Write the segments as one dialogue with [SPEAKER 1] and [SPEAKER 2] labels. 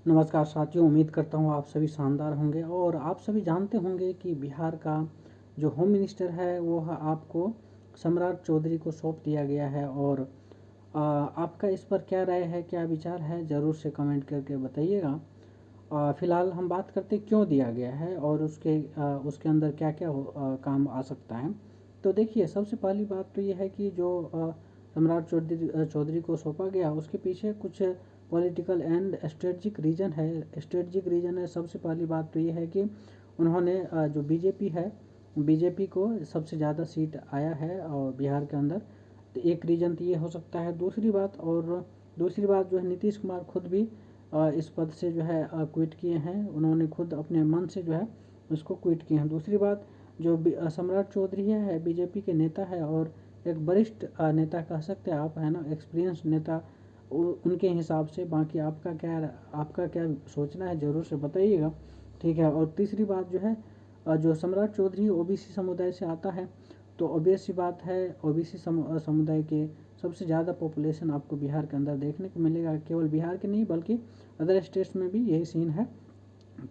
[SPEAKER 1] नमस्कार साथियों, उम्मीद करता हूँ आप सभी शानदार होंगे। और आप सभी जानते होंगे कि बिहार का जो होम मिनिस्टर है वो आपको सम्राट चौधरी को सौंप दिया गया है। और आपका इस पर क्या राय है, क्या विचार है, ज़रूर से कमेंट करके बताइएगा। फ़िलहाल हम बात करते क्यों दिया गया है और उसके अंदर क्या क्या काम आ सकता है। तो देखिए, सबसे पहली बात तो ये है कि जो सम्राट चौधरी को सौंपा गया, उसके पीछे कुछ पॉलिटिकल एंड स्ट्रेटजिक रीजन है। सबसे पहली बात तो ये है कि उन्होंने जो बीजेपी को सबसे ज़्यादा सीट आया है और बिहार के अंदर, तो एक रीज़न तो ये हो सकता है। दूसरी बात जो है, नीतीश कुमार खुद भी इस पद से जो है क्विट किए हैं। उन्होंने खुद अपने मन से जो है उसको क्विट किए हैं। दूसरी बात, जो सम्राट चौधरी है बीजेपी के नेता है और एक वरिष्ठ नेता कह सकते हैं आप, है ना, एक्सपीरियंस नेता उनके हिसाब से। बाकी आपका क्या सोचना है, ज़रूर से बताइएगा, ठीक है। और तीसरी बात जो है, जो सम्राट चौधरी ओबीसी समुदाय से आता है, तो ऑब्वियस सी बात है, ओबीसी समुदाय के सबसे ज़्यादा पॉपुलेशन आपको बिहार के अंदर देखने को मिलेगा। केवल बिहार के नहीं बल्कि अदर स्टेट्स में भी यही सीन है।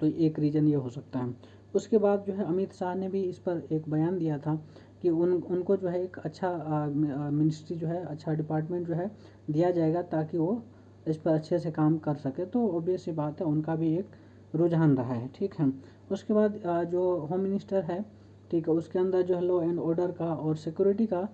[SPEAKER 1] तो एक रीज़न ये हो सकता है। उसके बाद जो है, अमित शाह ने भी इस पर एक बयान दिया था कि उनको जो है एक अच्छा मिनिस्ट्री जो है, अच्छा डिपार्टमेंट जो है दिया जाएगा, ताकि वो इस पर अच्छे से काम कर सके। तो ऑब्वियस सी बात है, उनका भी एक रुझान रहा है, ठीक है। उसके बाद जो होम मिनिस्टर है, ठीक है, उसके अंदर जो है लॉ एंड ऑर्डर का और सिक्योरिटी का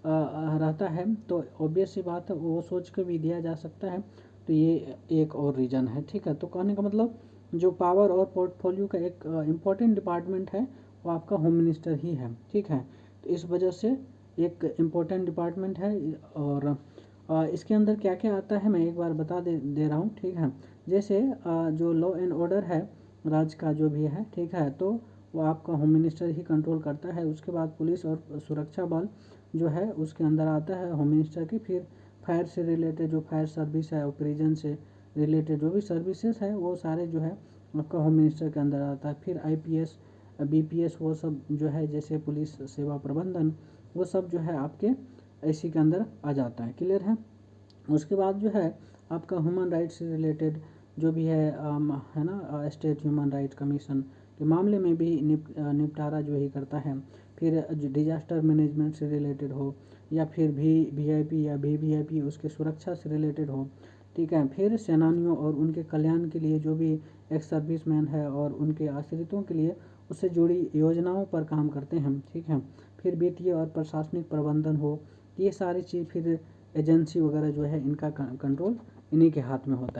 [SPEAKER 1] रहता है। तो ऑब्वियस सी बात है, वो सोच के भी दिया जा सकता है। तो ये एक और रीज़न है, ठीक है। तो कहने का मतलब, जो पावर और पोर्टफोलियो का एक इम्पॉर्टेंट डिपार्टमेंट है, वो आपका होम मिनिस्टर ही है, ठीक है। तो इस वजह से एक इम्पॉर्टेंट डिपार्टमेंट है। और इसके अंदर क्या क्या आता है मैं एक बार बता दे रहा हूँ, ठीक है। जैसे जो लॉ एंड ऑर्डर है राज्य का जो भी है, ठीक है, तो वो आपका होम मिनिस्टर ही कंट्रोल करता है। उसके बाद पुलिस और सुरक्षा बल जो है उसके अंदर आता है होम मिनिस्टर की। फिर फायर से रिलेटेड जो फायर सर्विस है, ऑपरेशन से रिलेटेड जो भी सर्विसेज है, वो सारे जो है आपका होम मिनिस्टर के अंदर आता है। फिर आईपीएस बीपीएस वो सब जो है, जैसे पुलिस सेवा प्रबंधन, वो सब जो है आपके इसी के अंदर आ जाता है। क्लियर है। उसके बाद जो है आपका ह्यूमन राइट्स से रिलेटेड जो भी है ना, स्टेट ह्यूमन राइट कमीशन के मामले में भी निपटारा जो ही करता है। फिर जो डिजास्टर मैनेजमेंट से रिलेटेड हो, या फिर वीआईपी या वीवीआईपी उसके सुरक्षा से रिलेटेड हो, ठीक है। फिर सेनानियों और उनके कल्याण के लिए जो भी एक सर्विसमैन है और उनके आश्रितों के लिए उससे जुड़ी योजनाओं पर काम करते हैं, ठीक है। फिर वित्तीय और प्रशासनिक प्रबंधन हो, ये सारी चीज़, फिर एजेंसी वगैरह जो है, इनका कंट्रोल इन्हीं के हाथ में होता है।